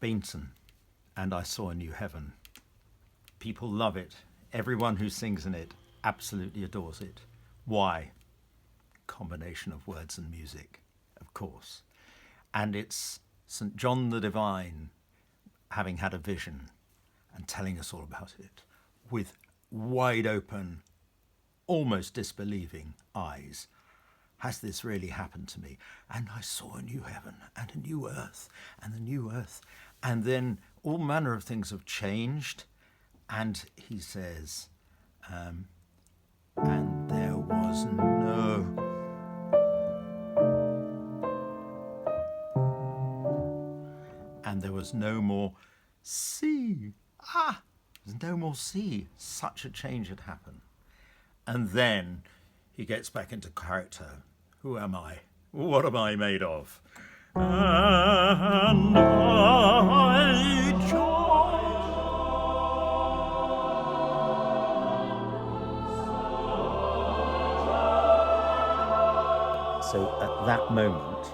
Bainton, And I Saw a New Heaven. People love it. Everyone who sings in it absolutely adores it. Why? Combination of words and music, of course. And it's St. John the Divine having had a vision and telling us all about it with wide open, almost disbelieving eyes. Has this really happened to me? And I saw a new heaven and a new earth and a new earth. And then all manner of things have changed. And he says, and there was no more sea. There's no more sea. Such a change had happened. And then he gets back into character. Who am I? What am I made of? And I joy. So at that moment,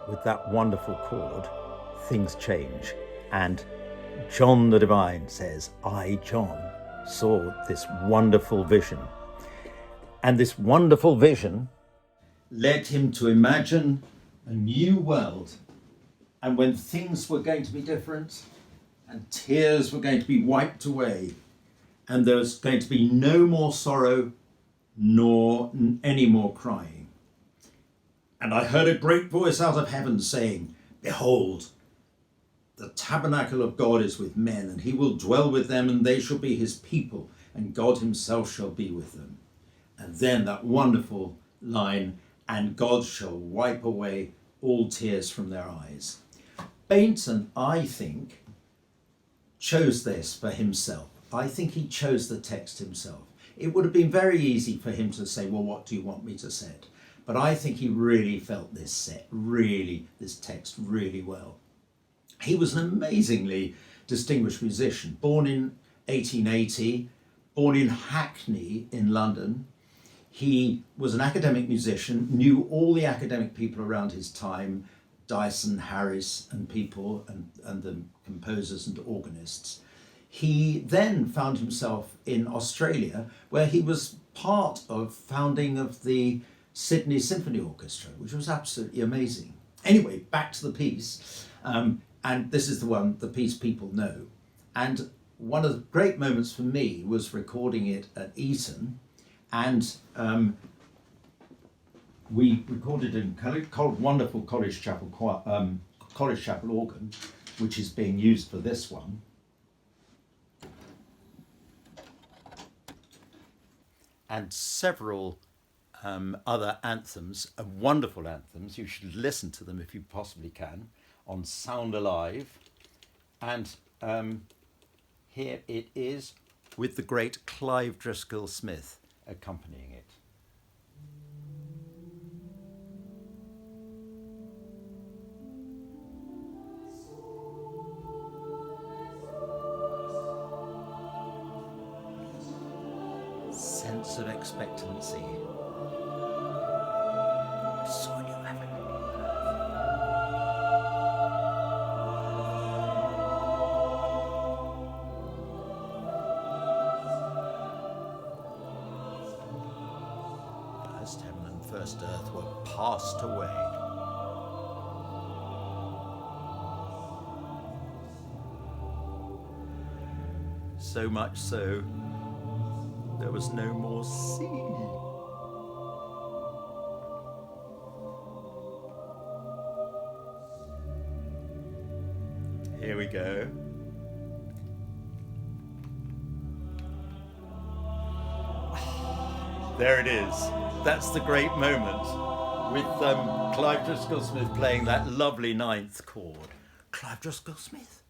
with that wonderful chord, things change. And John the Divine says, I, John, saw this wonderful vision. And this wonderful vision led him to imagine a new world. And when things were going to be different and tears were going to be wiped away and there was going to be no more sorrow nor any more crying. And I heard a great voice out of heaven saying, behold, the tabernacle of God is with men, and he will dwell with them, and they shall be his people, and God himself shall be with them. And then that wonderful line, and God shall wipe away all tears from their eyes. Bainton, I think, chose this for himself. I think he chose the text himself. It would have been very easy for him to say, well, what do you want me to say? But I think he really felt this text really well. He was an amazingly distinguished musician, born in 1880, born in Hackney in London. He was an academic musician, knew all the academic people around his time, Dyson, Harris and people, and the composers and organists. He then found himself in Australia, where he was part of founding of the Sydney Symphony Orchestra, which was absolutely amazing. Anyway, back to the piece. And this is the piece people know. And one of the great moments for me was recording it at Eton. And we recorded in wonderful College Chapel organ, which is being used for this one. And several other anthems, wonderful anthems. You should listen to them if you possibly can, on Sound Alive. And here it is with the great Clive Driscoll-Smith accompanying it. Sense of expectancy. Saw a new heaven. First heaven and first earth were passed away. So much so, there was no more sea. Here we go. There it is. That's the great moment with Clive Driscoll-Smith playing that lovely ninth chord. Clive Driscoll-Smith.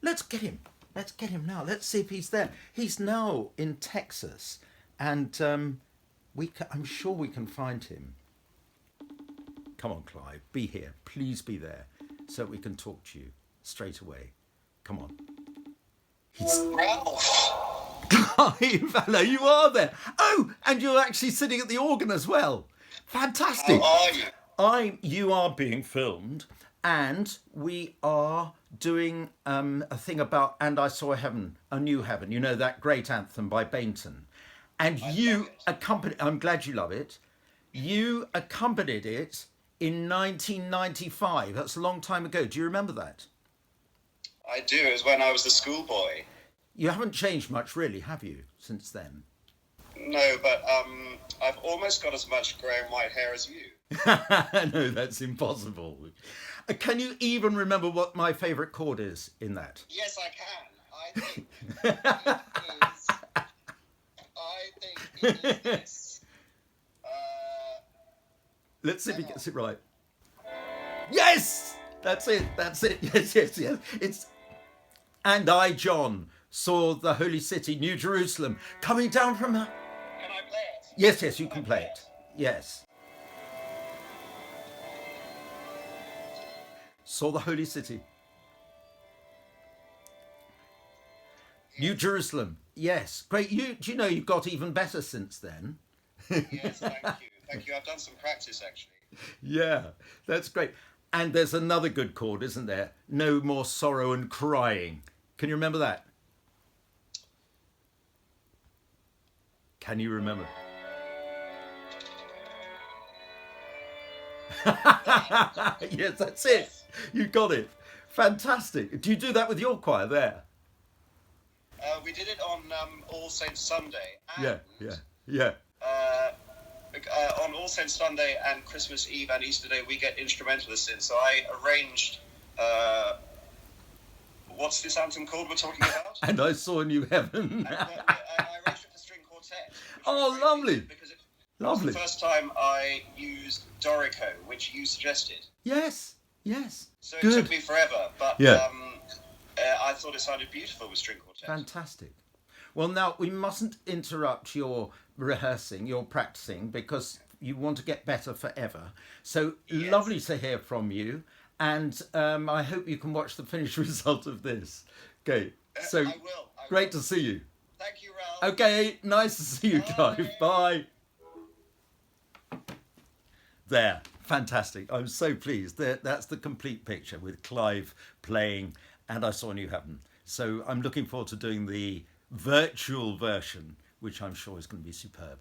Let's get him. Let's get him now. Let's see if he's there. He's now in Texas, and I'm sure we can find him. Come on, Clive, be here. Please be there, so we can talk to you straight away. Come on. He's Ralph. Clive, hello, you are there. Oh, and you're actually sitting at the organ as well. Fantastic. How are you? You are being filmed, and we are doing a thing about And I Saw Heaven, A New Heaven, you know, that great anthem by Bainton. And you accompanied, I'm glad you love it, you accompanied it in 1995. That's a long time ago. Do you remember that? I do. It was when I was the schoolboy. You haven't changed much, really, have you, since then? No, but I've almost got as much grey and white hair as you. No, that's impossible. Can you even remember what my favourite chord is in that? Yes, I can. I think it is. I think it is this. Let's see if he gets it right. Yes! That's it. That's it. Yes, yes, yes. It's And I, John, saw the holy city, New Jerusalem, coming down from her. Can I play it? Yes, yes, you can play it. Yes. Saw the holy city. New Jerusalem. Yes. Great. Do you know you've got even better since then? Yes, thank you. Thank you. I've done some practice, actually. Yeah, that's great. And there's another good chord, isn't there? No more sorrow and crying. Can you remember that? Can you remember? Yes, that's it. You got it. Fantastic. Do you do that with your choir there? We did it on All Saints Sunday. Yeah, yeah. On All Saints Sunday and Christmas Eve and Easter Day, we get instrumentalists in. So I arranged. What's this anthem called we're talking about? And I Saw a New Heaven. I arranged it for string quartet. Oh, lovely. Because it Lovely. was the first time I used Dorico, which you suggested. Yes, yes. So it Good. took me forever, but Yeah. I thought it sounded beautiful with string quartet. Fantastic. Well, now we mustn't interrupt your rehearsing, your practicing, because you want to get better forever. So Yes. Lovely to hear from you, and I hope you can watch the finished result of this. Okay, so I will. great to see you. Thank you, Ralph. Okay, nice to see you, Clive. Bye. There, fantastic. I'm so pleased. That's the complete picture with Clive playing And I Saw a New Heaven. So I'm looking forward to doing the virtual version, which I'm sure is going to be superb.